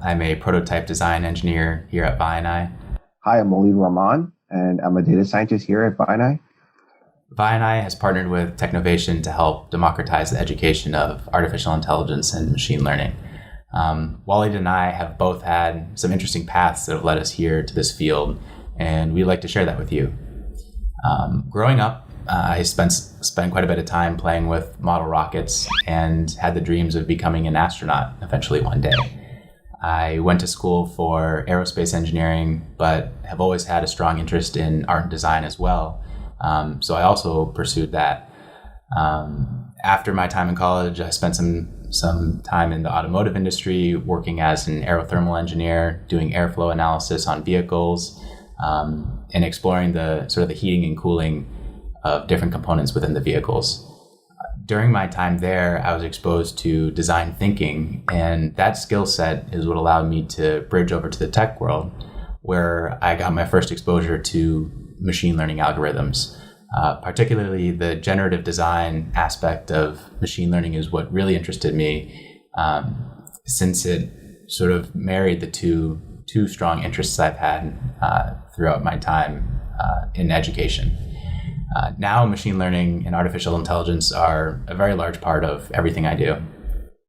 I'm a prototype design engineer here at VIANAI. Hi, I'm Molid Rahman, and I'm a data scientist here at VIANAI. VIANAI has partnered with Technovation to help democratize the education of artificial intelligence and machine learning. Walid and I have both had some interesting paths that have led us here to this field, and we'd like to share that with you. Growing up, I spent quite a bit of time playing with model rockets and had the dreams of becoming an astronaut eventually one day. I went to school for aerospace engineering, but have always had a strong interest in art and design as well. So I also pursued that. After my time in college, I spent some time in the automotive industry, working as an aerothermal engineer, doing airflow analysis on vehicles, and exploring the sort of the heating and cooling of different components within the vehicles. During my time there, I was exposed to design thinking, and that skill set is what allowed me to bridge over to the tech world, where I got my first exposure to machine learning algorithms. Particularly the generative design aspect of machine learning is what really interested me, since it sort of married the two strong interests I've had throughout my time in education. Now, machine learning and artificial intelligence are a very large part of everything I do.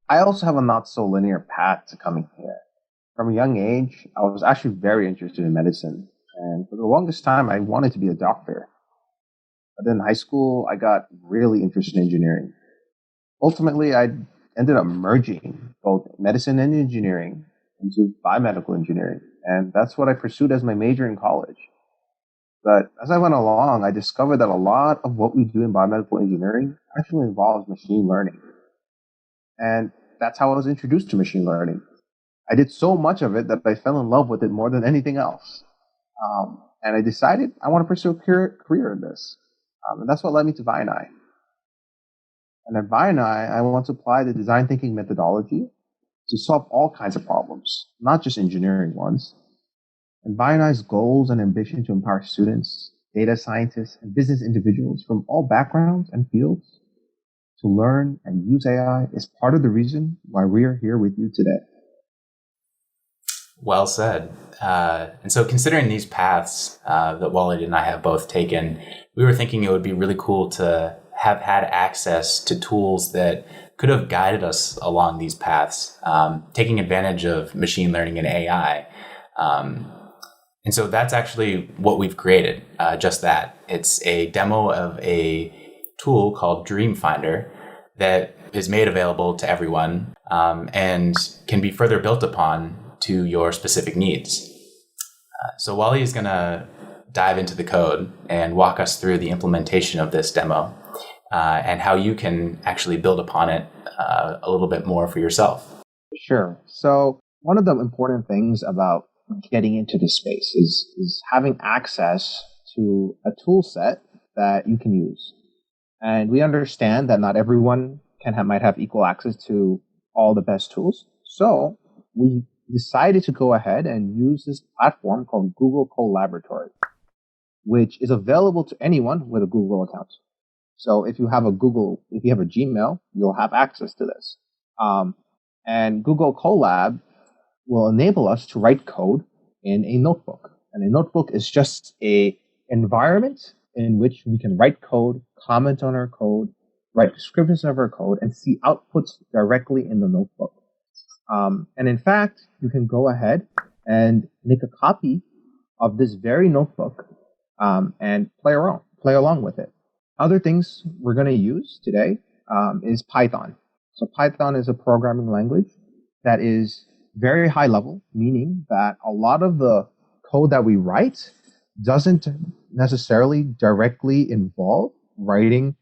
I also have a not so linear path to coming here. From a young age, I was actually very interested in medicine, and for the longest time, I wanted to be a doctor. But then in high school, I got really interested in engineering. Ultimately, I ended up merging both medicine and engineering into biomedical engineering, and that's what I pursued as my major in college. But as I went along, I discovered that a lot of what we do in biomedical engineering actually involves machine learning. And that's how I was introduced to machine learning. I did so much of it that I fell in love with it more than anything else. And I decided I want to pursue a career in this. And that's what led me to VIANAI. And at VIANAI, I want to apply the design thinking methodology to solve all kinds of problems, not just engineering ones. And VIANAI's goals and ambition to empower students, data scientists, and business individuals from all backgrounds and fields to learn and use AI is part of the reason why we are here with you today. Well said. And so considering these paths that Walid and I have both taken, we were thinking it would be really cool to have had access to tools that could have guided us along these paths, taking advantage of machine learning and AI. And so that's actually what we've created, just that. It's a demo of a tool called Dream Finder that is made available to everyone and can be further built upon to your specific needs. So Wally is going to dive into the code and walk us through the implementation of this demo and how you can actually build upon it a little bit more for yourself. Sure. So one of the important things about getting into this space is having access to a tool set that you can use. And we understand that not everyone might have equal access to all the best tools. So we decided to go ahead and use this platform called Google Colaboratory, which is available to anyone with a Google account. So if you have a Gmail, you'll have access to this. And Google Colab will enable us to write code in a notebook. And a notebook is just an environment in which we can write code, comment on our code, write descriptions of our code, and see outputs directly in the notebook. And in fact, you can go ahead and make a copy of this very notebook and play along with it. Other things we're going to use today is Python. So Python is a programming language that is very high level, meaning that a lot of the code that we write doesn't necessarily directly involve writing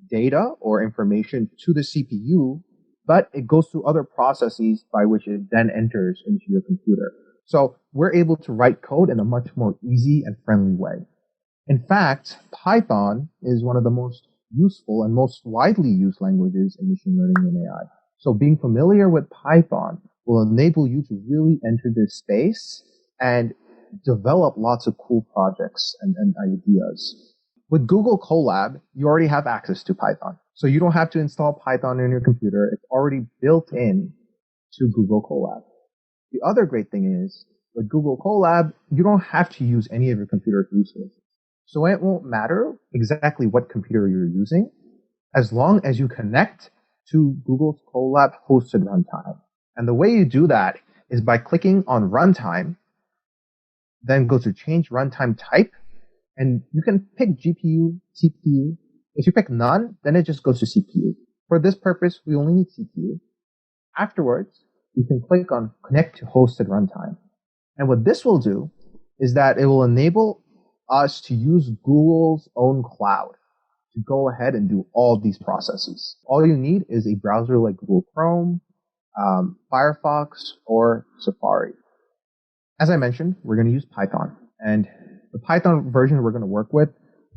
data or information to the CPU, but it goes through other processes by which it then enters into your computer. So we're able to write code in a much more easy and friendly way. In fact, Python is one of the most useful and most widely used languages in machine learning and AI. So being familiar with Python will enable you to really enter this space and develop lots of cool projects and ideas. With Google Colab, you already have access to Python. So you don't have to install Python in your computer. It's already built in to Google Colab. The other great thing is with Google Colab, you don't have to use any of your computer's resources. So it won't matter exactly what computer you're using as long as you connect to Google Colab hosted runtime. And the way you do that is by clicking on runtime, then go to change runtime type, and you can pick GPU, CPU. If you pick none, then it just goes to CPU. For this purpose, we only need CPU. Afterwards, you can click on connect to hosted runtime. And what this will do is that it will enable us to use Google's own cloud to go ahead and do all these processes. All you need is a browser like Google Chrome, Firefox, or Safari. As I mentioned, we're going to use Python. And the Python version we're going to work with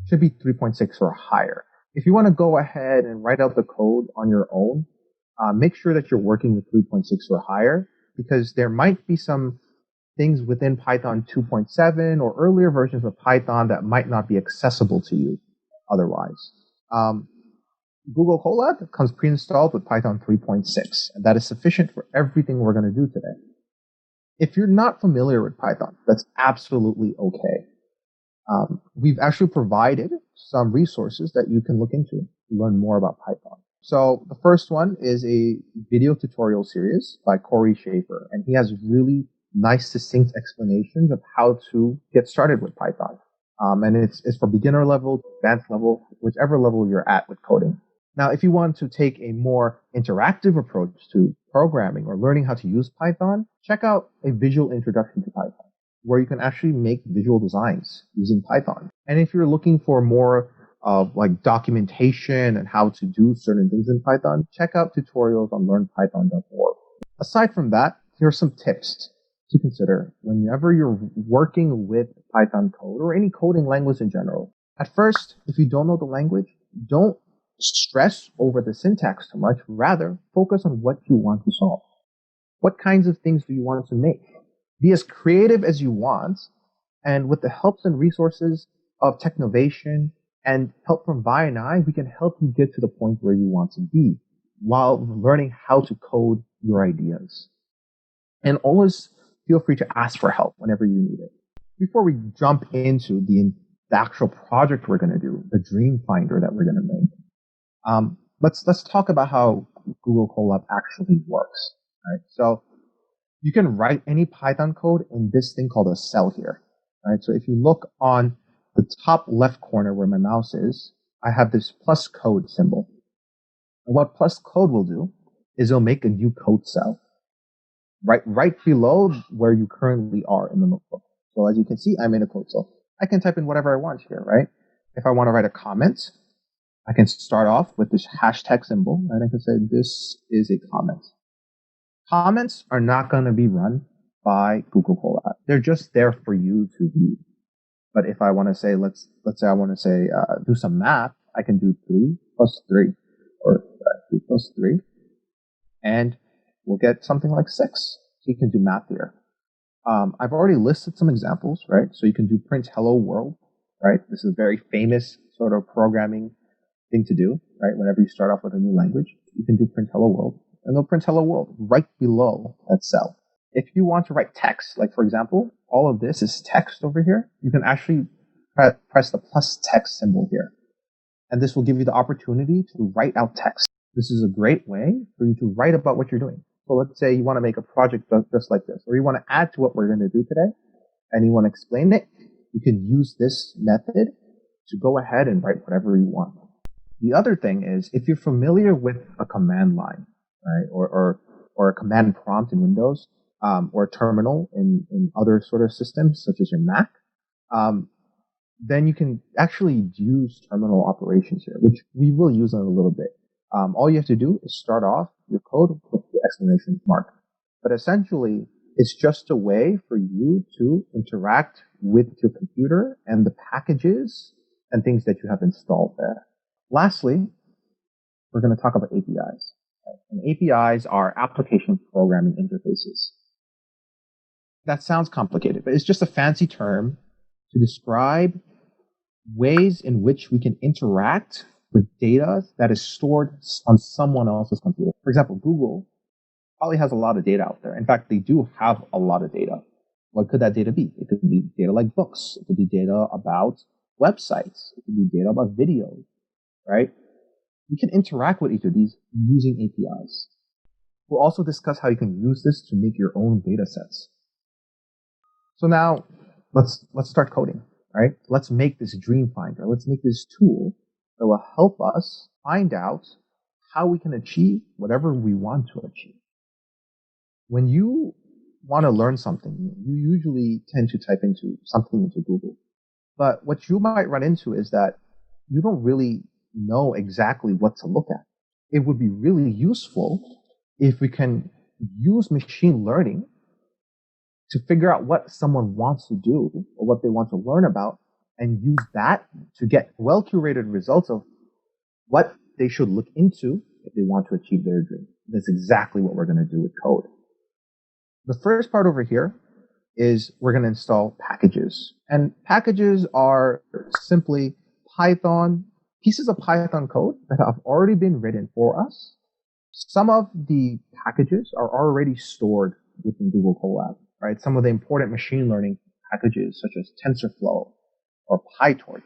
should be 3.6 or higher. If you want to go ahead and write out the code on your own, make sure that you're working with 3.6 or higher, because there might be some things within Python 2.7 or earlier versions of Python that might not be accessible to you otherwise. Google Colab comes pre-installed with Python 3.6, and that is sufficient for everything we're going to do today. If you're not familiar with Python, that's absolutely okay. We've actually provided some resources that you can look into to learn more about Python. So the first one is a video tutorial series by Corey Schaefer, and he has really nice, succinct explanations of how to get started with Python. And it's for beginner level, advanced level, whichever level you're at with coding. Now, if you want to take a more interactive approach to programming or learning how to use Python, check out a visual introduction to Python, where you can actually make visual designs using Python. And if you're looking for more of like documentation and how to do certain things in Python, check out tutorials on learnpython.org. Aside from that, here are some tips to consider whenever you're working with Python code or any coding language in general. At first, if you don't know the language, don't stress over the syntax too much. Rather, focus on what you want to solve. What kinds of things do you want to make? Be as creative as you want, and with the helps and resources of Technovation and help from VIANAI, we can help you get to the point where you want to be while learning how to code your ideas. And always feel free to ask for help whenever you need it. Before we jump into the actual project we're going to do, the dream finder that we're going to make, let's talk about how Google Colab actually works. Right? So you can write any Python code in this thing called a cell here. Right? So if you look on the top left corner where my mouse is, I have this plus code symbol. And what plus code will do is it'll make a new code cell right below where you currently are in the notebook. So as you can see, I'm in a code cell. I can type in whatever I want here, right? If I want to write a comment, I can start off with this hashtag symbol, and I can say this is a comment. Comments are not going to be run by Google Colab. They're just there for you to view. But if I want to say, let's say I want to say do some math, I can do 3 plus 3, or 3 plus 3, and we'll get something like 6. So you can do math here. I've already listed some examples, right? So you can do print hello world, right? This is a very famous sort of programming thing to do, right? Whenever you start off with a new language, you can do print hello world, and they'll print hello world right below that cell. If you want to write text, like for example, all of this is text over here, you can actually press the plus text symbol here. And this will give you the opportunity to write out text. This is a great way for you to write about what you're doing. So let's say you want to make a project just like this, or you want to add to what we're going to do today, and you want to explain it, you can use this method to go ahead and write whatever you want. The other thing is, if you're familiar with a command line, right, or a command prompt in Windows, or a terminal in other sort of systems, such as your Mac, then you can actually use terminal operations here, which we will use in a little bit. All you have to do is start off your code with the exclamation mark. But essentially, it's just a way for you to interact with your computer and the packages and things that you have installed there. Lastly, we're going to talk about APIs. And APIs are application programming interfaces. That sounds complicated, but it's just a fancy term to describe ways in which we can interact with data that is stored on someone else's computer. For example, Google probably has a lot of data out there. In fact, they do have a lot of data. What could that data be? It could be data like books. It could be data about websites. It could be data about videos, right? You can interact with each of these using APIs. We'll also discuss how you can use this to make your own data sets. So now let's start coding, right? Let's make this dream finder. Let's make this tool that will help us find out how we can achieve whatever we want to achieve. When you want to learn something, you usually tend to type something into Google. But what you might run into is that you don't really know exactly what to look at. It would be really useful if we can use machine learning to figure out what someone wants to do or what they want to learn about and use that to get well-curated results of what they should look into if they want to achieve their dream. That's exactly what we're going to do with code. The first part over here is we're going to install packages. And packages are simply pieces of Python code that have already been written for us. Some of the packages are already stored within Google Colab, right? Some of the important machine learning packages, such as TensorFlow or PyTorch,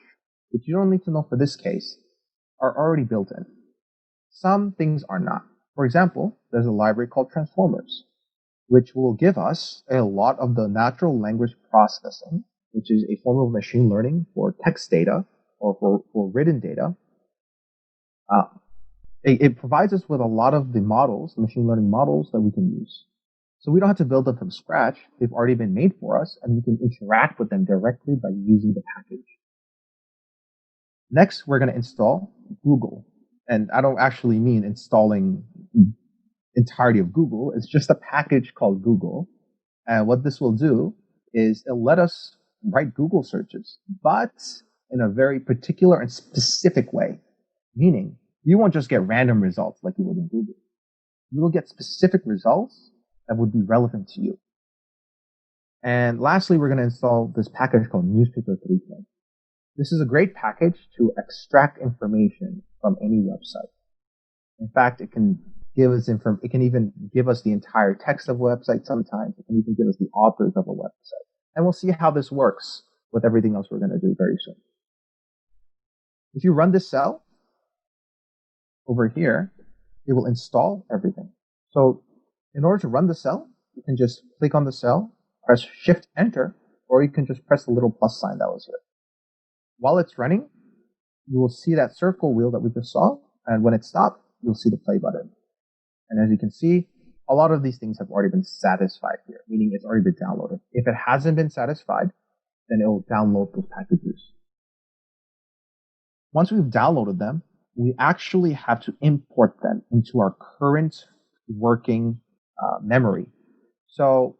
which you don't need to know for this case, are already built in. Some things are not. For example, there's a library called Transformers, which will give us a lot of the natural language processing, which is a form of machine learning for text data or for written data. It provides us with a lot of the models, machine learning models that we can use. So we don't have to build them from scratch. They've already been made for us, and we can interact with them directly by using the package. Next, we're going to install Google. And I don't actually mean installing entirety of Google. It's just a package called Google. And what this will do is it'll let us write Google searches, but in a very particular and specific way. Meaning, you won't just get random results like you would in Google. You will get specific results that would be relevant to you. And lastly, we're going to install this package called Newspaper 3K. This is a great package to extract information from any website. In fact, it can even give us the entire text of a website sometimes. It can even give us the authors of a website. And we'll see how this works with everything else we're going to do very soon. If you run this cell over here, it will install everything. So in order to run the cell, you can just click on the cell, press Shift Enter, or you can just press the little plus sign that was here. While it's running, you will see that circle wheel that we just saw, and when it stops, you'll see the play button. And as you can see, a lot of these things have already been satisfied here, meaning it's already been downloaded. If it hasn't been satisfied, then it will download those packages. Once we've downloaded them, we actually have to import them into our current working memory. So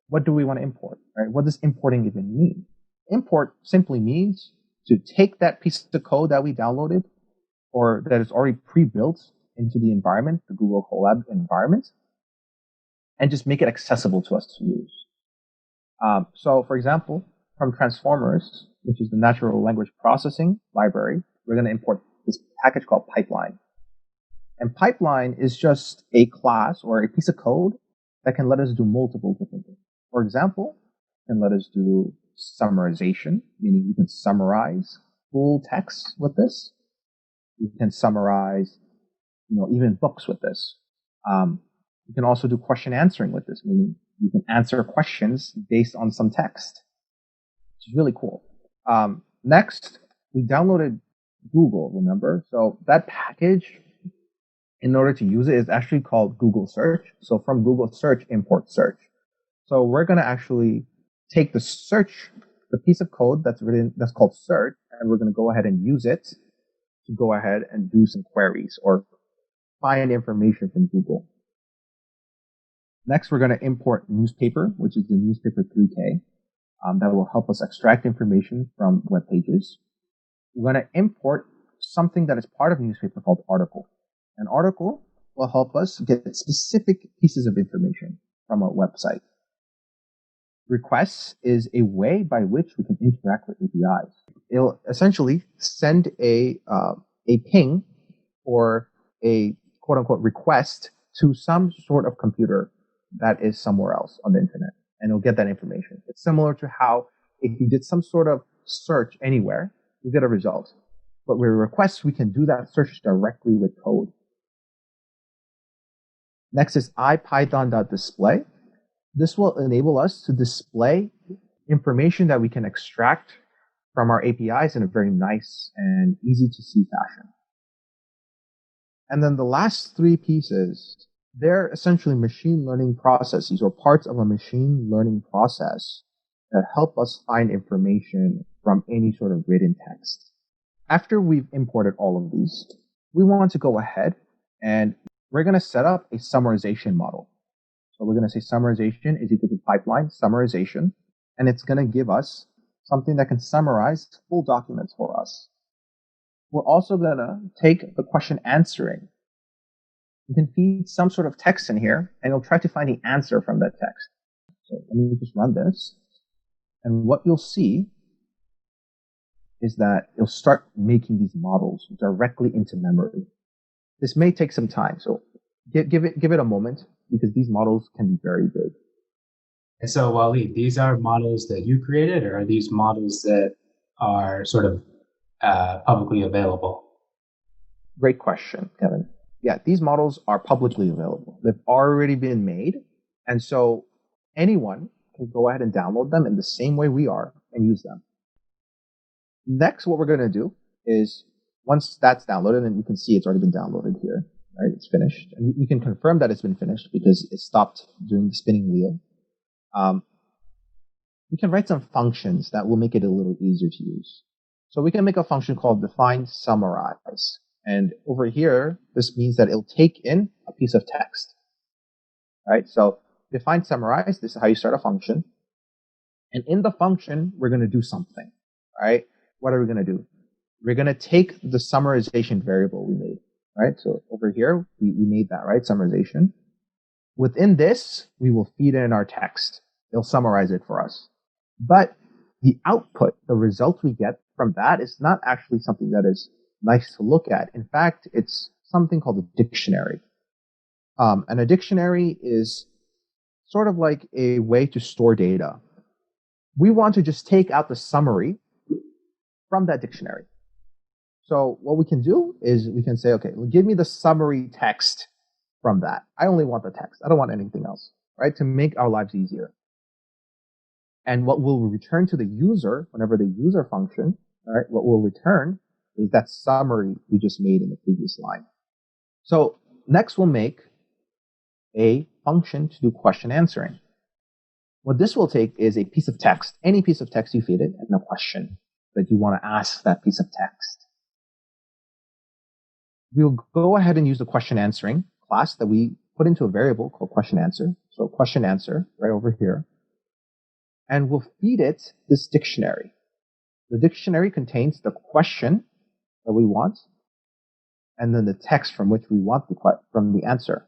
what do we want to import? Right? What does importing even mean? Import simply means to take that piece of code that we downloaded or that is already pre-built into the environment, the Google Colab environment, and just make it accessible to us to use. So for example, from Transformers, which is the natural language processing library, we're going to import this package called Pipeline. And Pipeline is just a class or a piece of code that can let us do multiple different things. For example, it can let us do summarization, meaning you can summarize full text with this. You can summarize, even books with this. You can also do question answering with this, meaning you can answer questions based on some text, which is really cool. Next, we downloaded Google, remember? So that package, in order to use it, is actually called Google Search. So from Google Search, import search. So we're going to actually take the piece of code that's called search, and we're going to go ahead and use it to go ahead and do some queries or find information from Google. Next, we're going to import newspaper, which is the newspaper 3K. That will help us extract information from web pages. We're going to import something that is part of newspaper called article. An article will help us get specific pieces of information from a website. Requests is a way by which we can interact with APIs. It'll essentially send a ping or a quote-unquote request to some sort of computer that is somewhere else on the internet, and it'll get that information. It's similar to how if you did some sort of search anywhere, you get a result. But with requests, we can do that search directly with code. Next is ipython.display. This will enable us to display information that we can extract from our APIs in a very nice and easy to see fashion. And then the last three pieces, they're essentially machine learning processes or parts of a machine learning process that help us find information from any sort of written text. After we've imported all of these, we want to go ahead and we're going to set up a summarization model. So we're going to say summarization is equal to pipeline summarization, and it's going to give us something that can summarize full documents for us. We're also going to take the question answering. You can feed some sort of text in here, and it'll try to find the answer from that text. So let me just run this. And what you'll see is that it'll start making these models directly into memory. This may take some time, so give it a moment, because these models can be very big. And so, Waleed, these are models that you created, or are these models that are sort of publicly available? Great question, Kevin. Yeah, these models are publicly available. They've already been made, and so anyone can go ahead and download them in the same way we are and use them. Next, what we're going to do is, once that's downloaded, and you can see it's already been downloaded here, right? It's finished. And we can confirm that it's been finished because it stopped doing the spinning wheel. We can write some functions that will make it a little easier to use. So we can make a function called define summarize. And over here, this means that it'll take in a piece of text. Right? So define summarize, this is how you start a function. And in the function, we're going to do something. Right? What are we going to do? We're going to take the summarization variable we made. Right? So over here, we made that, right? Summarization. Within this, we will feed in our text. It'll summarize it for us. But the output, the result we get from that is not actually something that is nice to look at. In fact, it's something called a dictionary. And a dictionary is sort of like a way to store data. We want to just take out the summary from that dictionary. So what we can do is we can say, okay, give me the summary text from that. I only want the text. I don't want anything else, right? To make our lives easier. And what we'll return to the user, whenever the user function, all right, what we'll return is that summary we just made in the previous line. So next we'll make a function to do question answering. What this will take is a piece of text, any piece of text you feed it, and a question that you want to ask that piece of text. We'll go ahead and use the question answering class that we put into a variable called question answer. So question answer right over here. And we'll feed it this dictionary. The dictionary contains the question that we want, and then the text from which we want from the answer.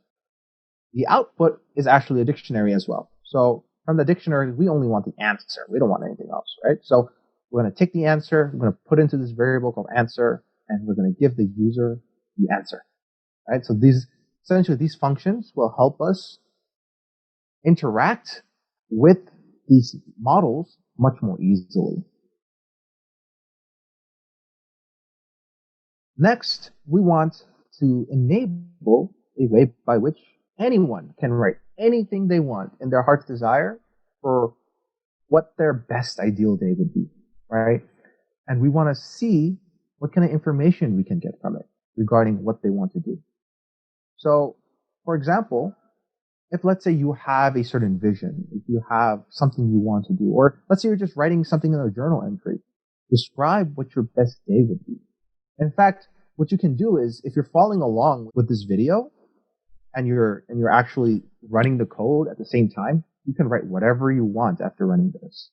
The output is actually a dictionary as well. So from the dictionary, we only want the answer. We don't want anything else, right? So we're going to take the answer, we're going to put into this variable called answer, and we're going to give the user the answer, right? So essentially these functions will help us interact with these models much more easily. Next, we want to enable a way by which anyone can write anything they want in their heart's desire for what their best ideal day would be, right? And we want to see what kind of information we can get from it regarding what they want to do. So, for example, if let's say you have a certain vision, if you have something you want to do, or let's say you're just writing something in a journal entry, describe what your best day would be. In fact, what you can do is, if you're following along with this video and you're actually running the code at the same time, you can write whatever you want after running this.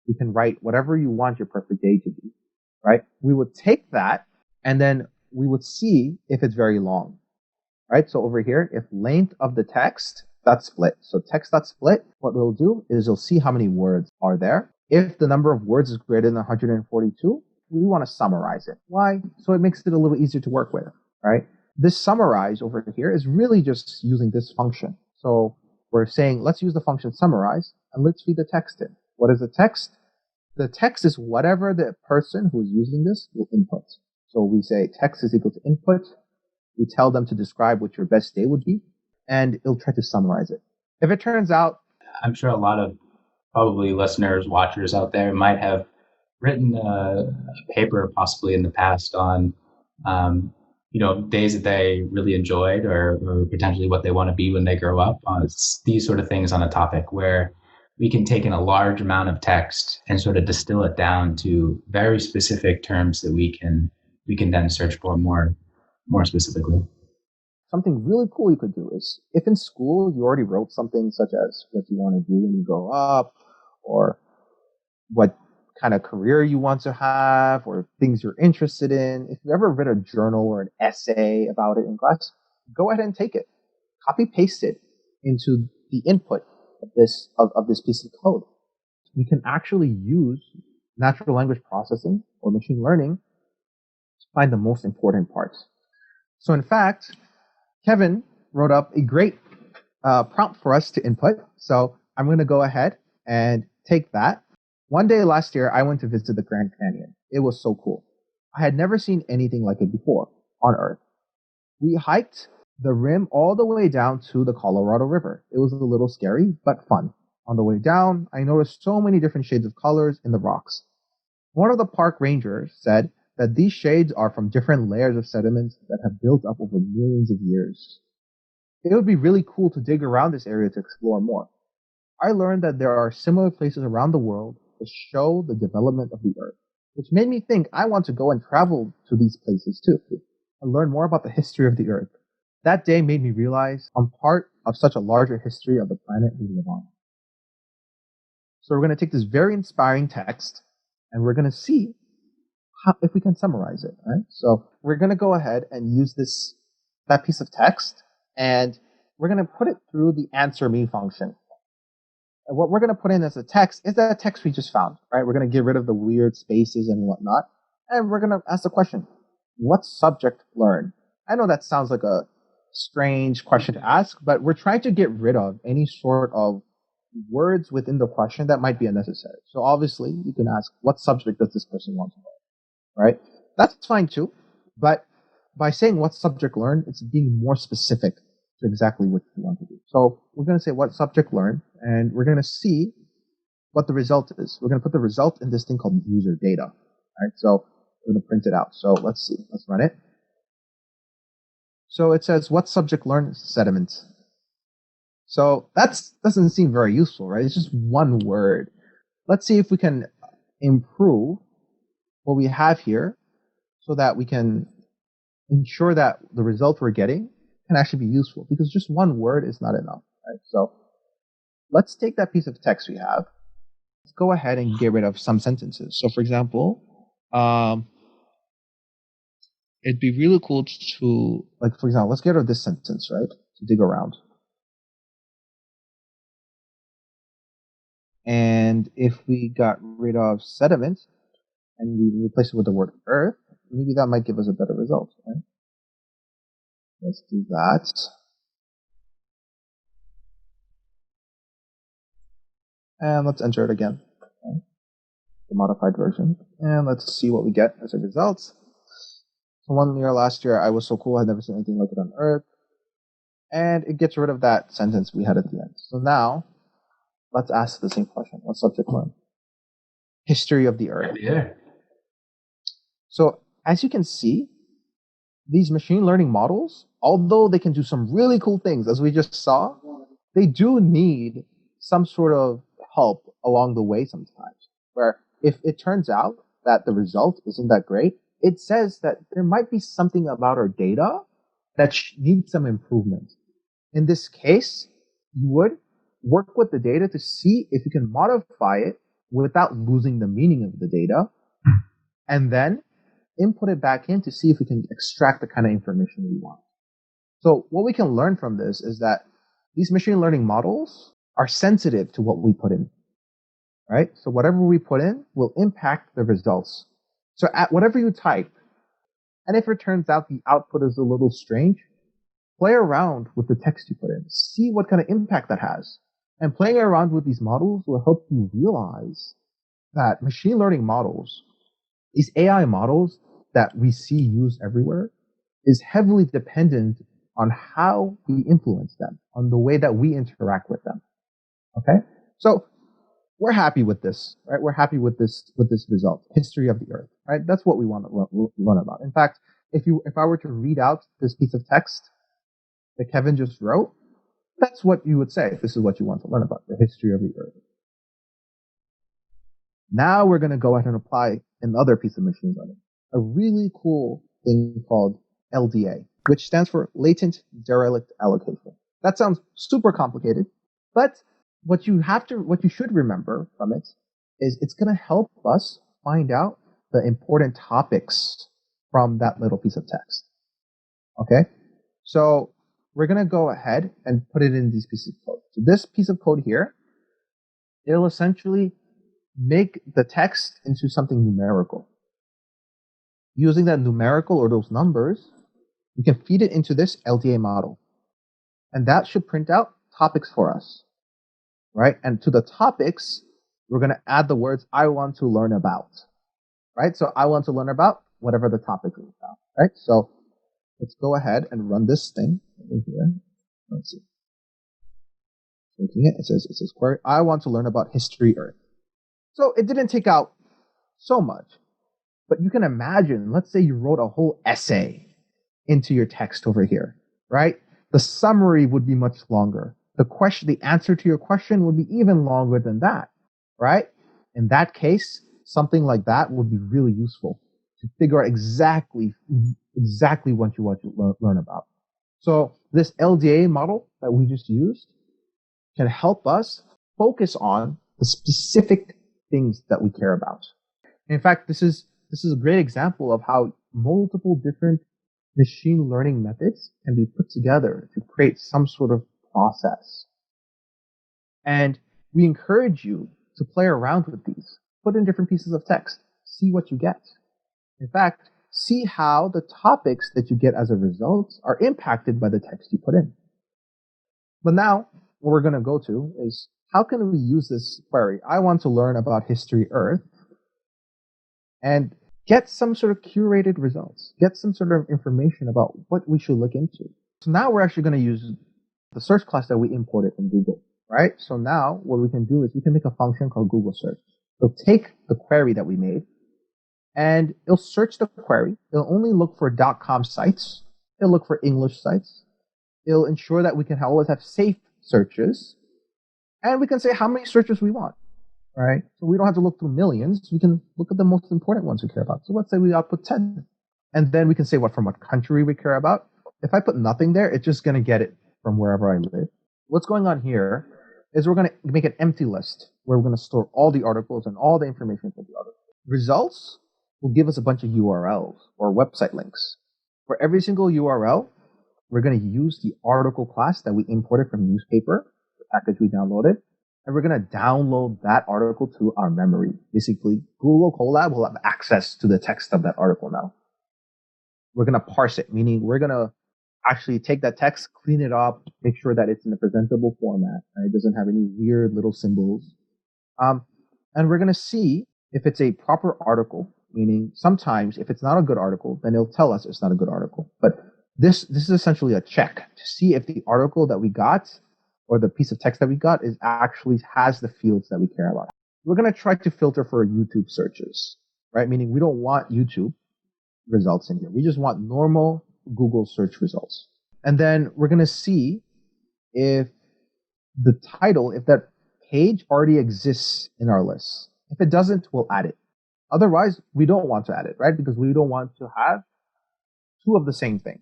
You can write whatever you want your perfect day to be, right? We would take that and then we would see if it's very long, right? So over here, if length of the text dot split. So text.split, what we'll do is we'll see how many words are there. If the number of words is greater than 142, we want to summarize it. Why? So it makes it a little easier to work with, right? This summarize over here is really just using this function. So we're saying, let's use the function summarize and let's feed the text in. What is the text? The text is whatever the person who is using this will input. So we say text is equal to input. We tell them to describe what your best day would be, and it'll try to summarize it. If it turns out, I'm sure a lot of probably listeners, watchers out there might have written a paper possibly in the past on, days that they really enjoyed or potentially what they want to be when they grow up. It's these sort of things on a topic where we can take in a large amount of text and sort of distill it down to very specific terms that we can then search for more specifically. Something really cool you could do is, if in school you already wrote something such as what you want to do when you grow up, or what kind of career you want to have, or things you're interested in, if you ever read a journal or an essay about it in class, go ahead and take it. Copy paste it into the input of this piece of code. We can actually use natural language processing or machine learning to find the most important parts. So in fact, Kevin wrote up a great prompt for us to input. So I'm going to go ahead and take that. One day last year, I went to visit the Grand Canyon. It was so cool. I had never seen anything like it before on Earth. We hiked the rim all the way down to the Colorado River. It was a little scary, but fun. On the way down, I noticed so many different shades of colors in the rocks. One of the park rangers said that these shades are from different layers of sediments that have built up over millions of years. It would be really cool to dig around this area to explore more. I learned that there are similar places around the world that show the development of the Earth, which made me think I want to go and travel to these places too, and learn more about the history of the Earth. That day made me realize I'm part of such a larger history of the planet we live on. So we're going to take this very inspiring text, and we're going to see if we can summarize it, right? So we're going to go ahead and use that piece of text, and we're going to put it through the answer me function. And what we're going to put in as a text is that text we just found, right? We're going to get rid of the weird spaces and whatnot, and we're going to ask the question, what subject learn? I know that sounds like a strange question to ask, but we're trying to get rid of any sort of words within the question that might be unnecessary. So obviously, you can ask, what subject does this person want to learn, right? That's fine too, but by saying what subject learn, it's being more specific to exactly what you want to do. So we're going to say what subject learn, and we're going to see what the result is. We're going to put the result in this thing called user data, right? So we're going to print it out. So let's see, let's run it. So it says, what subject learn sediment? So that doesn't seem very useful, right? It's just one word. Let's see if we can improve what we have here so that we can ensure that the result we're getting can actually be useful, because just one word is not enough, right? So let's take that piece of text we have. Let's go ahead and get rid of some sentences. So for example, it'd be really cool to, like, for example, let's get rid of this sentence, right? To dig around. And if we got rid of sediment and we replace it with the word earth, maybe that might give us a better result, right? Let's do that. And let's enter it again, okay? The modified version. And let's see what we get as a result. So one year last year, I was so cool, I had never seen anything like it on Earth. And it gets rid of that sentence we had at the end. So now, let's ask the same question. What subject learn? History of the Earth. Yeah. So as you can see, these machine learning models, although they can do some really cool things, as we just saw, they do need some sort of help along the way sometimes. Where if it turns out that the result isn't that great, it says that there might be something about our data that needs some improvement. In this case, you would work with the data to see if you can modify it without losing the meaning of the data, and then input it back in to see if we can extract the kind of information we want. So what we can learn from this is that these machine learning models are sensitive to what we put in, right? So whatever we put in will impact the results. So at whatever you type, And if it turns out the output is a little strange, play around with the text you put in. See what kind of impact that has. And playing around with these models will help you realize that machine learning models, these AI models that we see used everywhere, is heavily dependent on how we influence them, on the way that we interact with them. Okay? So we're happy with this, right? We're happy with this result, history of the Earth, right? That's what we want to learn about. In fact, if I were to read out this piece of text that Kevin just wrote, that's what you would say. This is what you want to learn about, the history of the Earth. Now we're going to go ahead and apply another piece of machine learning, a really cool thing called LDA, which stands for latent derelict allocation. That sounds super complicated, but what you should remember from it is it's going to help us find out the important topics from that little piece of text. Okay? So we're going to go ahead and put it in these pieces of code. So this piece of code here, it'll essentially make the text into something numerical. Using that numerical or those numbers, we can feed it into this LDA model. And that should print out topics for us, right? And to the topics, we're going to add the words I want to learn about, right? So I want to learn about whatever the topic is about, right? So let's go ahead and run this thing over here. Let's see. Making it. It says query. I want to learn about history Earth. So it didn't take out so much, but you can imagine, let's say you wrote a whole essay into your text over here, right? The summary would be much longer. The answer to your question would be even longer than that, right? In that case, something like that would be really useful to figure out exactly what you want to learn about. So this LDA model that we just used can help us focus on the specific things that we care about. In fact, this is a great example of how multiple different machine learning methods can be put together to create some sort of process. And we encourage you to play around with these. Put in different pieces of text. See what you get. In fact, see how the topics that you get as a result are impacted by the text you put in. But now, what we're going to go to is, how can we use this query? I want to learn about history Earth and get some sort of curated results, get some sort of information about what we should look into. So now we're actually going to use the search class that we imported from Google, right? So now what we can do is we can make a function called Google Search. It'll take the query that we made and it'll search the query. It'll only look for .com sites. It'll look for English sites. It'll ensure that we can always have safe searches. And we can say how many searches we want, right? So we don't have to look through millions. We can look at the most important ones we care about. So let's say we output 10. And then we can say from what country we care about. If I put nothing there, it's just going to get it from wherever I live. What's going on here is we're going to make an empty list where we're going to store all the articles and all the information for the article. Results will give us a bunch of URLs or website links. For every single URL, we're going to use the article class that we imported from newspaper, the package we downloaded, and we're going to download that article to our memory. Basically, Google Colab will have access to the text of that article now. We're going to parse it, meaning we're going to actually take that text, clean it up, make sure that it's in a presentable format, right? It doesn't have any weird little symbols. And we're going to see if it's a proper article, meaning sometimes if it's not a good article, then it'll tell us it's not a good article. But this is essentially a check to see if the article that we got or the piece of text that we got is actually has the fields that we care about. We're going to try to filter for YouTube searches, right? Meaning we don't want YouTube results in here. We just want normal Google search results. And then we're going to see if the title, if that page already exists in our list. If it doesn't, we'll add it. Otherwise, we don't want to add it, right? Because we don't want to have two of the same thing.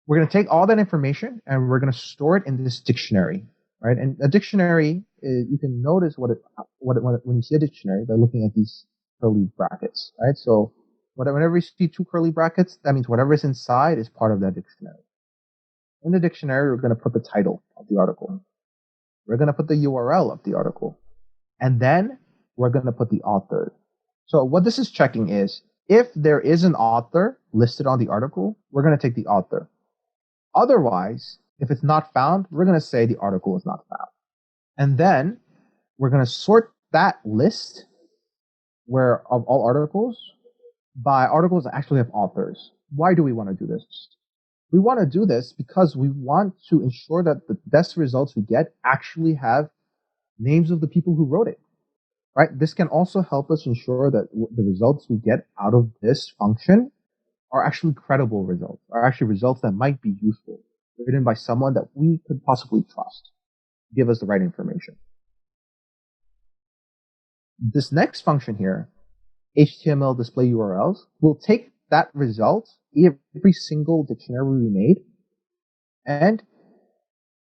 We're going to take all that information and we're going to store it in this dictionary, right? And a dictionary, you can notice when you see a dictionary by looking at these curly brackets, right? So whenever we see two curly brackets, that means whatever is inside is part of that dictionary. In the dictionary, we're going to put the title of the article. We're going to put the URL of the article. And then we're going to put the author. So what this is checking is, If there is an author listed on the article, we're going to take the author. Otherwise, if it's not found, we're going to say the article is not found. And then we're going to sort that list of all articles by articles that actually have authors. Why do we want to do this? We want to do this because we want to ensure that the best results we get actually have names of the people who wrote it. Right? This can also help us ensure that the results we get out of this function are actually credible results, are actually results that might be useful, written by someone that we could possibly trust, give us the right information. This next function here, HTML display URLs, will take that result, every single dictionary we made, and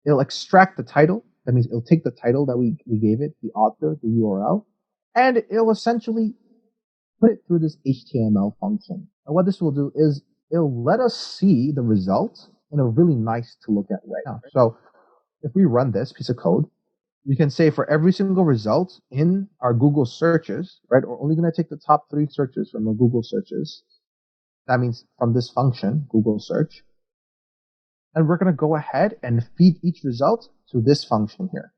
it'll extract the title. That means it'll take the title that we gave it, the author, the URL, and it'll essentially put it through this HTML function. And what this will do is it'll let us see the result in a really nice to look at way. So if we run this piece of code, we can say for every single result in our Google searches, right, we're only going to take the top 3 searches from the Google searches. That means from this function, Google search. And we're going to go ahead and feed each result to this function here,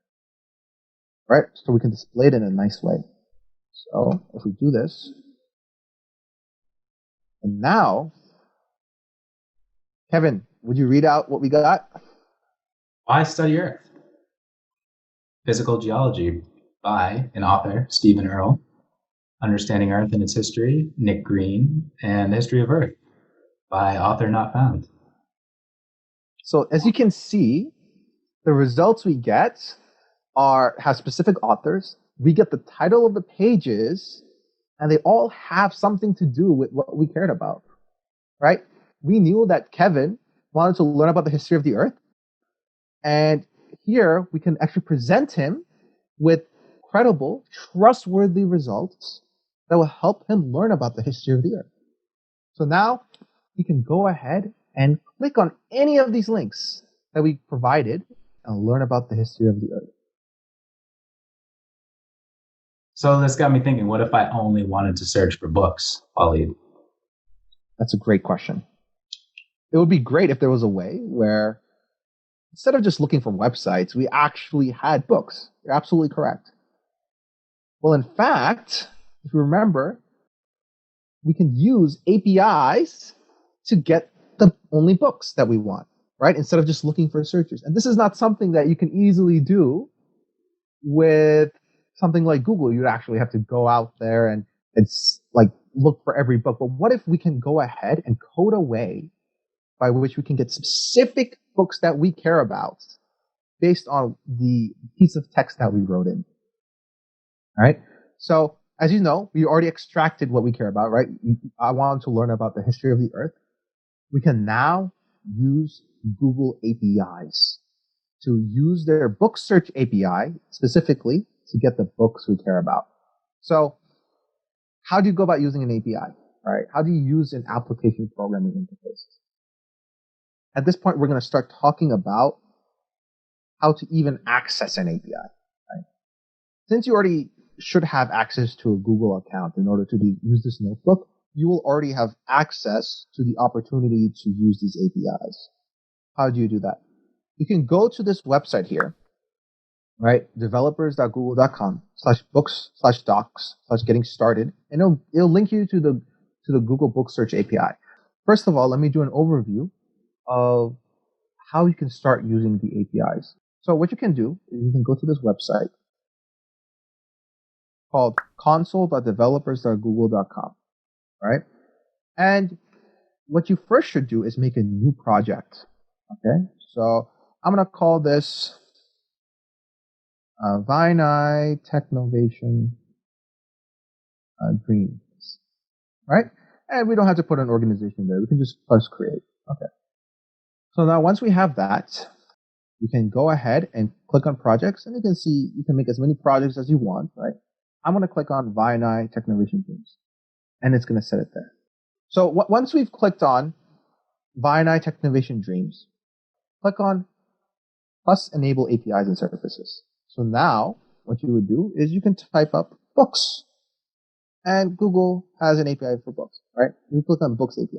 right? So we can display it in a nice way. So if we do this, and now, Kevin, would you read out what we got? Why Study Earth? Physical Geology by an author, Stephen Earle. Understanding Earth and Its History, Nick Green. And The History of Earth by author not found. So as you can see, the results we get have specific authors. We get the title of the pages, and they all have something to do with what we cared about, right? We knew that Kevin wanted to learn about the history of the Earth, and here we can actually present him with credible, trustworthy results that will help him learn about the history of the Earth. So now he can go ahead and click on any of these links that we provided and learn about the history of the Earth. So this got me thinking, what if I only wanted to search for books, Waleed? That's a great question. It would be great if there was a way where instead of just looking for websites, we actually had books. You're absolutely correct. Well, in fact, if you remember, we can use APIs to get the only books that we want, right? Instead of just looking for searches. And this is not something that you can easily do with something like Google. You'd actually have to go out there and like look for every book. But what if we can go ahead and code a way by which we can get specific books that we care about based on the piece of text that we wrote in? All right. So as you know, we already extracted what we care about, right? I wanted to learn about the history of the Earth. We can now use Google APIs to use their book search API specifically to get the books we care about. So how do you go about using an API, right? How do you use an application programming interface? At this point, we're going to start talking about how to even access an API, right? Since you already should have access to a Google account in order to use this notebook, you will already have access to the opportunity to use these APIs. How do you do that? You can go to this website here, right? developers.google.com/books/docs/getting started, and it'll link you to the Google Book Search API. First of all, let me do an overview of how you can start using the APIs. So what you can do is you can go to this website called console.developers.google.com, right? And what you first should do is make a new project, okay? So I'm going to call this VIANAI Technovation Dreams, right? And we don't have to put an organization there. We can just press create, okay? So now once we have that, you can go ahead and click on projects, and you can see you can make as many projects as you want, right? I'm going to click on VIANAI Technovation Dreams, and it's going to set it there. So once we've clicked on VIANAI Technovation Dreams, click on plus enable APIs and services. So now what you would do is you can type up books, and Google has an API for books. right? You click on Books API.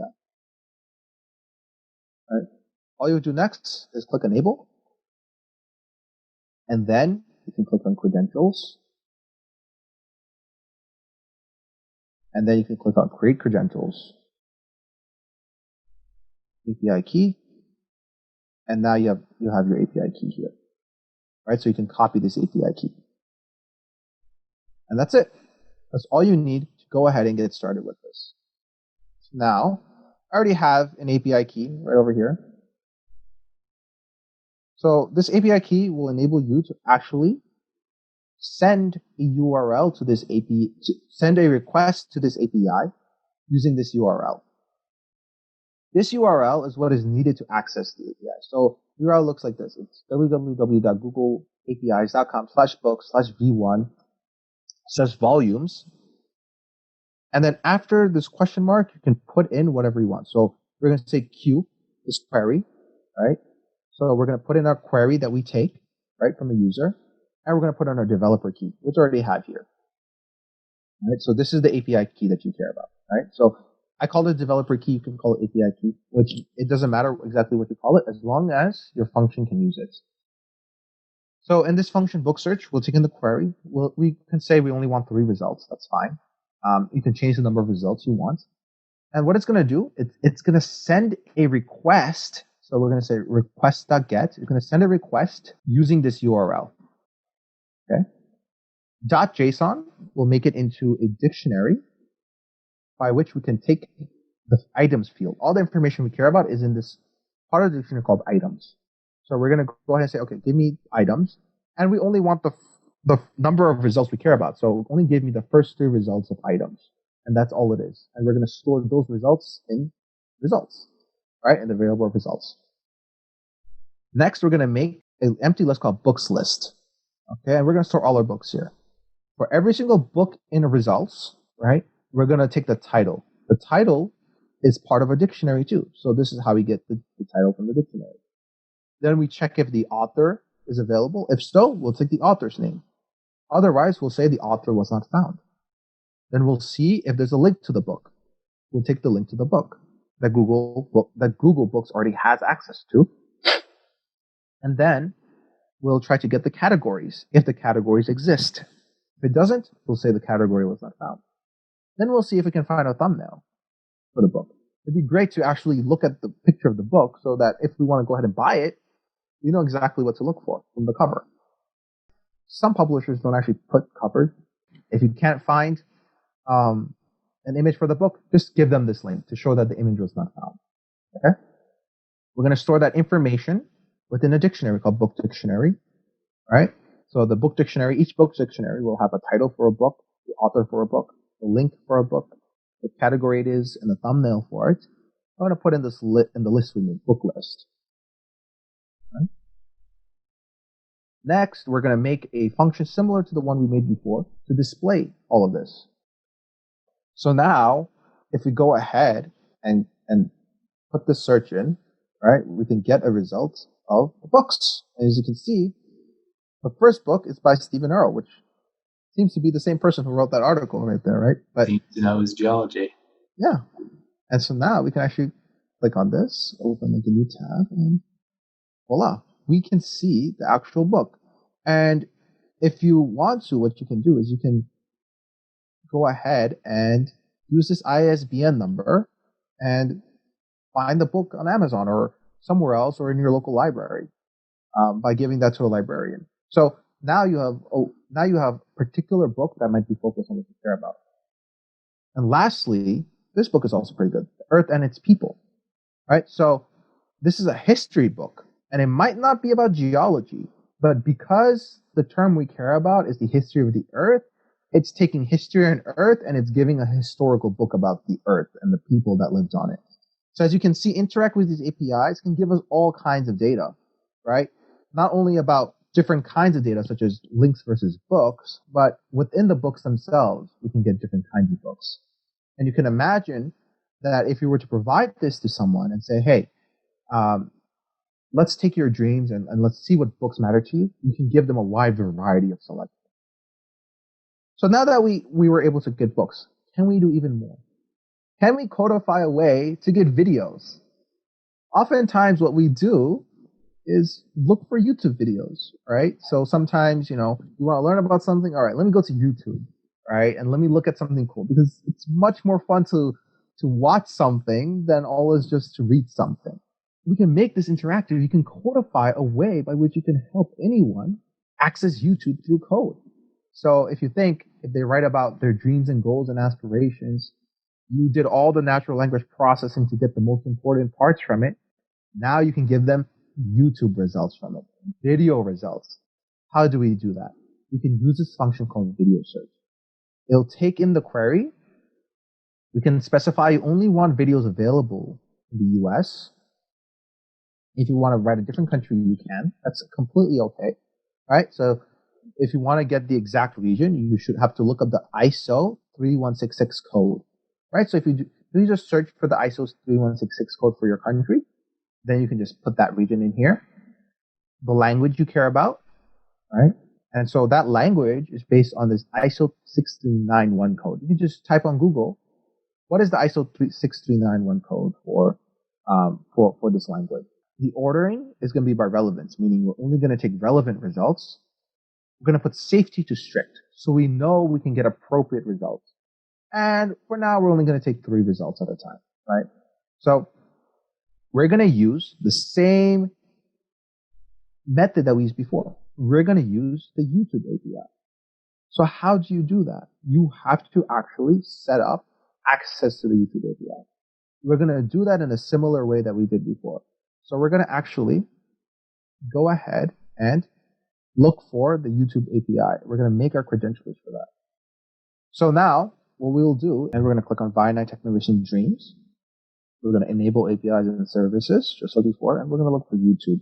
Right? All you would do next is click Enable, and then you can click on Credentials, and then you can click on Create Credentials, API key, and now you have your API key here, right? So you can copy this API key, and that's it. That's all you need to go ahead and get started with this. Now, I already have an API key right over here. So this API key will enable you to actually send a URL to this API, send a request to this API using this URL. This URL is what is needed to access the API. So the URL looks like this. It's www.googleapis.com/books/v1/volumes. And then after this question mark, you can put in whatever you want. So we're going to say Q, this query, right? So we're going to put in our query that we take, right, from a user. And we're going to put in our developer key, which I already have here. Right? So this is the API key that you care about, right? So I call it developer key. You can call it API key, which it doesn't matter exactly what you call it as long as your function can use it. So in this function book search, we'll take in the query. We can say we only want 3 results. That's fine. You can change the number of results you want. And what it's going to do, it's going to send a request. So we're going to say request.get. You're going to send a request using this URL. Okay. .json will make it into a dictionary by which we can take the items field. All the information we care about is in this part of the dictionary called items. So we're going to go ahead and say, okay, give me items. And we only want the number of results we care about. So only give me the first 3 results of items. And that's all it is. And we're going to store those results in results, right? In the variable of results. Next, we're going to make an empty list called books list. Okay, and we're going to store all our books here. For every single book in results, right, we're going to take the title. The title is part of a dictionary too. So this is how we get the title from the dictionary. Then we check if the author is available. If so, we'll take the author's name. Otherwise, we'll say the author was not found. Then we'll see if there's a link to the book. We'll take the link to the book that Google Books already has access to. And then we'll try to get the categories, if the categories exist. If it doesn't, we'll say the category was not found. Then we'll see if we can find a thumbnail for the book. It'd be great to actually look at the picture of the book so that if we want to go ahead and buy it, we know exactly what to look for from the cover. Some publishers don't actually put covers. If you can't find an image for the book, just give them this link to show that the image was not found. Okay? We're going to store that information within a dictionary called Book Dictionary. Right? So the book dictionary, each book dictionary will have a title for a book, the author for a book, the link for a book, the category it is, and the thumbnail for it. I'm going to put in this in the list we made, book list. Right? Next, we're going to make a function similar to the one we made before to display all of this. So now, if we go ahead and put this search in, right, we can get a result of books. And as you can see, the first book is by Stephen Earle, which seems to be the same person who wrote that article right there, right? But Seems to know his geology. yeah. And so now we can actually click on this, open like a new tab, and voila, we can see the actual book. And if you want to, what you can do is you can go ahead and use this ISBN number and find the book on Amazon or somewhere else or in your local library by giving that to a librarian. So now you have a particular book that might be focused on what you care about. And lastly, this book is also pretty good, The Earth and Its People. Right? So this is a history book, and it might not be about geology, but because the term we care about is the history of the Earth, it's taking history on Earth and it's giving a historical book about the Earth and the people that lived on it. So as you can see, interact with these APIs can give us all kinds of data, right? Not only about different kinds of data, such as links versus books, but within the books themselves, we can get different kinds of books. And you can imagine that if you were to provide this to someone and say, hey, let's take your dreams and let's see what books matter to you, you can give them a wide variety of selection. So now that we were able to get books, can we do even more? Can we codify a way to get videos? Oftentimes what we do is look for YouTube videos, right? So sometimes, you want to learn about something. All right, let me go to YouTube, right? And let me look at something cool, because it's much more fun to watch something than always just to read something. We can make this interactive. You can codify a way by which you can help anyone access YouTube through code. So if they write about their dreams and goals and aspirations, you did all the natural language processing to get the most important parts from it. Now you can give them YouTube results from it, video results. How do we do that? We can use this function called video search. It'll take in the query. We can specify you only want videos available in the US. If you want to write a different country, you can. That's completely okay, right? So if you want to get the exact region, you should have to look up the ISO 3166 code, right? So if you just search for the ISO 3166 code for your country, then you can just put that region in here, the language you care about, right? And so that language is based on this ISO 6391 code. You can just type on Google, what is the ISO 6391 code for this language? The ordering is going to be by relevance, meaning we're only going to take relevant results. We're going to put safety to strict, so we know we can get appropriate results. And for now, we're only going to take 3 results at a time, right? So we're going to use the same method that we used before. We're going to use the YouTube API. So how do you do that? You have to actually set up access to the YouTube API. We're going to do that in a similar way that we did before. So we're going to actually go ahead and look for the YouTube API. We're going to make our credentials for that. So now what we'll do, and we're going to click on VIANAI Technovation Dreams. We're going to enable APIs and services, just like before, and we're going to look for YouTube.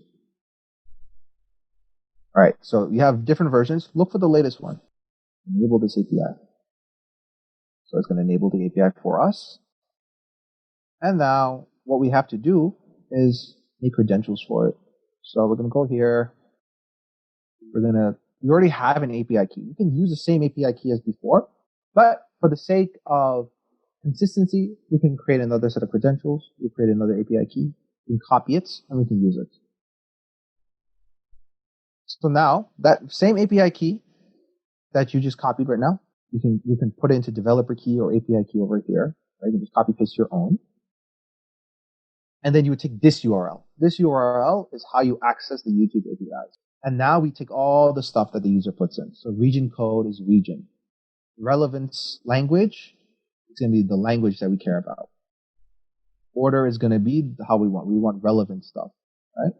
All right, so you have different versions. Look for the latest one. Enable this API. So it's going to enable the API for us. And now what we have to do is make credentials for it. So we're going to go here. We already have an API key. You can use the same API key as before, but for the sake of consistency, we can create another set of credentials. We create another API key. We can copy it, and we can use it. So now, that same API key that you just copied right now, you can put it into developer key or API key over here. Right? You can just copy paste your own. And then you would take this URL. This URL is how you access the YouTube APIs. And now we take all the stuff that the user puts in. So region code is region. Relevance language, it's going to be the language that we care about. Order is going to be how we want. We want relevant stuff, right?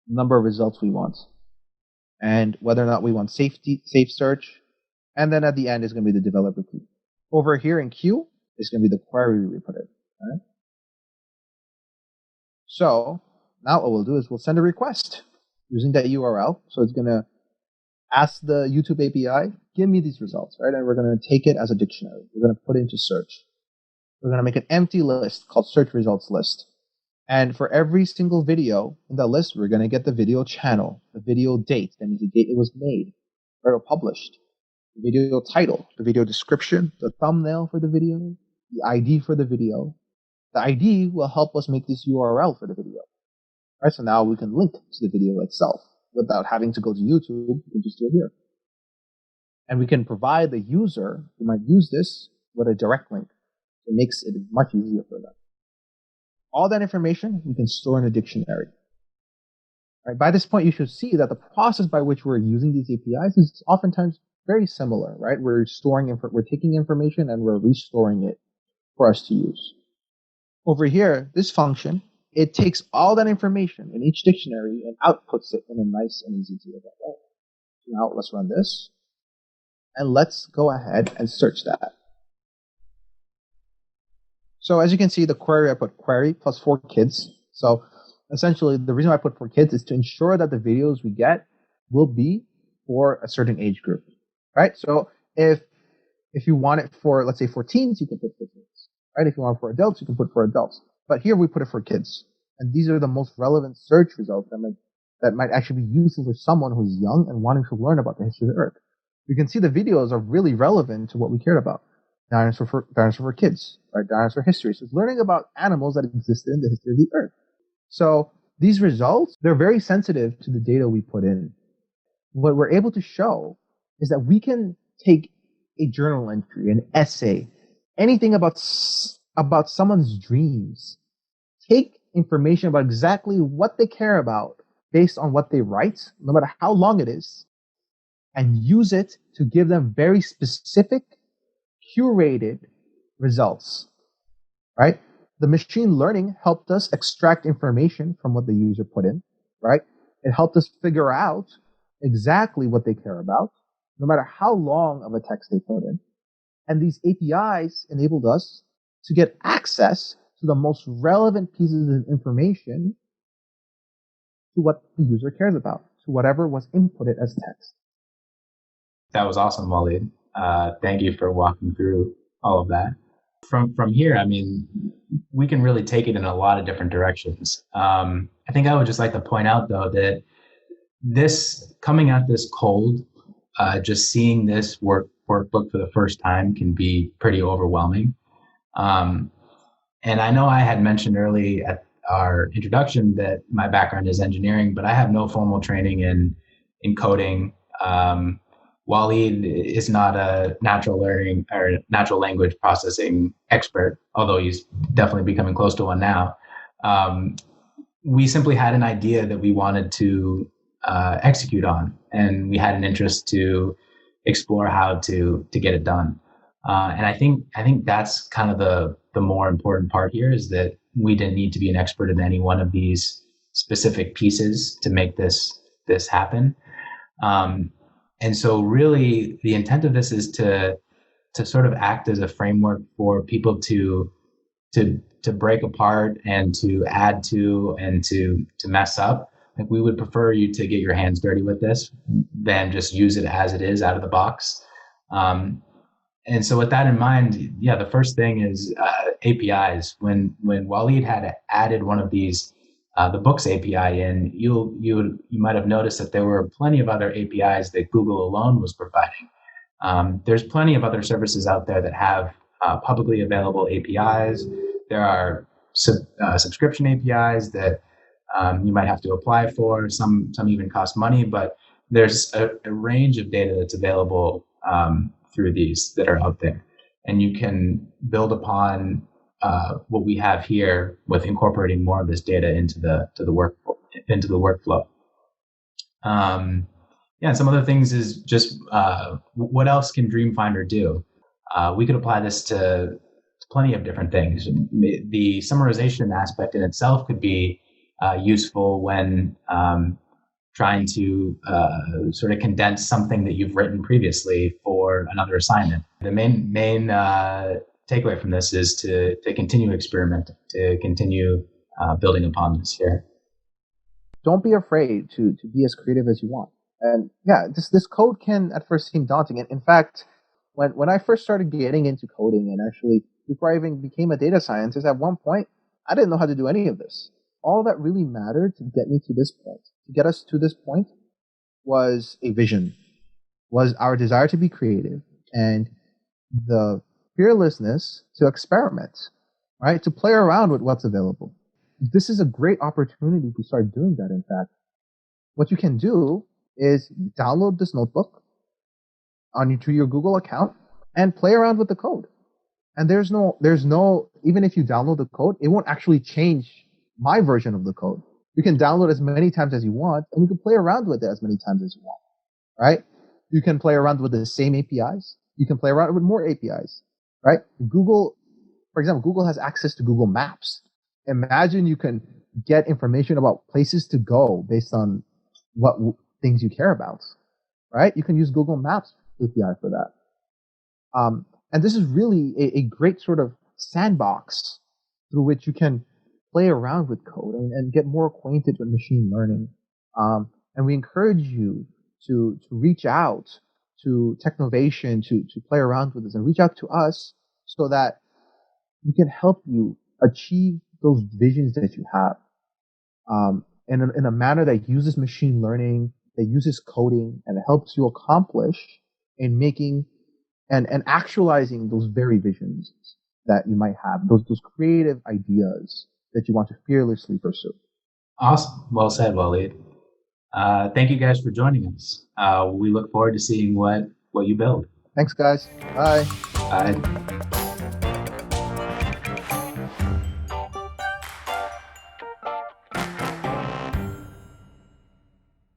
Number of results we want. And whether or not we want safe search. And then at the end is going to be the developer key. Over here in Q is going to be the query we put in, right? So now what we'll do is we'll send a request using that URL. So it's going to ask the YouTube API, give me these results, right? And we're going to take it as a dictionary. We're going to put it into search. We're going to make an empty list called search results list. And for every single video in that list, we're going to get the video channel, the video date, that means the date it was made, where it was published, the video title, the video description, the thumbnail for the video, the ID for the video. The ID will help us make this URL for the video. Right, so now we can link to the video itself without having to go to YouTube. We can just do it here. And we can provide the user who might use this with a direct link. It makes it much easier for them. All that information we can store in a dictionary. Right, by this point, you should see that the process by which we're using these APIs is oftentimes very similar. Right, we're taking information and we're restoring it for us to use. Over here, this function, it takes all that information in each dictionary and outputs it in a nice and easy to look at way. So now let's run this. And let's go ahead and search that. So as you can see, the query, I put query plus 4 kids. So essentially, the reason why I put 4 kids is to ensure that the videos we get will be for a certain age group. Right? So if you want it for, let's say, for teens, you can put for teens. Right? If you want it for adults, you can put for adults. But here we put it for kids. And these are the most relevant search results that might actually be useful for someone who's young and wanting to learn about the history of the Earth. You can see the videos are really relevant to what we cared about. Dinosaur for kids, right? Dinosaur history. So it's learning about animals that existed in the history of the Earth. So these results, they're very sensitive to the data we put in. What we're able to show is that we can take a journal entry, an essay, anything about someone's dreams, take information about exactly what they care about based on what they write, no matter how long it is, and use it to give them very specific, curated results, right? The machine learning helped us extract information from what the user put in, right? It helped us figure out exactly what they care about, no matter how long of a text they put in. And these APIs enabled us to get access to the most relevant pieces of information to what the user cares about, to whatever was inputted as text. That was awesome, Walid. Thank you for walking through all of that. From here, I mean, we can really take it in a lot of different directions. I think I would just like to point out, though, that this coming at this cold, just seeing this workbook for the first time can be pretty overwhelming. And I know I had mentioned early at our introduction that my background is engineering, but I have no formal training in coding. Walid is not a natural learning or natural language processing expert, although he's definitely becoming close to one now. We simply had an idea that we wanted to execute on, and we had an interest to explore how to get it done. And I think that's kind of the more important part here, is that we didn't need to be an expert in any one of these specific pieces to make this happen. And so really the intent of this is to sort of act as a framework for people to break apart and to add to and to mess up. Like, we would prefer you to get your hands dirty with this than just use it as it is out of the box. And so with that in mind, yeah, the first thing is APIs. When Walid had added one of these, the Books API in, you might have noticed that there were plenty of other APIs that Google alone was providing. There's plenty of other services out there that have publicly available APIs. There are subscription APIs that you might have to apply for. Some even cost money, but there's a range of data that's available through these that are out there, and you can build upon what we have here with incorporating more of this data into the workflow. Yeah, and some other things is just what else can Dreamfinder do? We could apply this to plenty of different things. The summarization aspect in itself could be useful when trying to sort of condense something that you've written previously for another assignment. The main takeaway from this is to continue experimenting, to continue building upon this here. Don't be afraid to be as creative as you want. And yeah, this code can at first seem daunting. And in fact, when I first started getting into coding, and actually before I even became a data scientist, at one point, I didn't know how to do any of this. All that really mattered to get me to this point, to get us to this point, was a vision, was our desire to be creative, and the fearlessness to experiment, right? To play around with what's available. This is a great opportunity to start doing that, in fact. What you can do is download this notebook to your Google account and play around with the code. And there's no, even if you download the code, it won't actually change my version of the code. You can download as many times as you want, and you can play around with it as many times as you want, right? You can play around with the same APIs. You can play around with more APIs, right? Google, for example, Google has access to Google Maps. Imagine you can get information about places to go based on what things you care about, right? You can use Google Maps API for that. And this is really a great sort of sandbox through which you can play around with code and get more acquainted with machine learning. And we encourage you to reach out to Technovation to play around with this, and reach out to us so that we can help you achieve those visions that you have in a manner that uses machine learning, that uses coding, and it helps you accomplish in making and actualizing those very visions that you might have, those creative ideas that you want to fearlessly pursue. Awesome. Well said, Waleed. Thank you guys for joining us. We look forward to seeing what you build. Thanks, guys. Bye. Bye.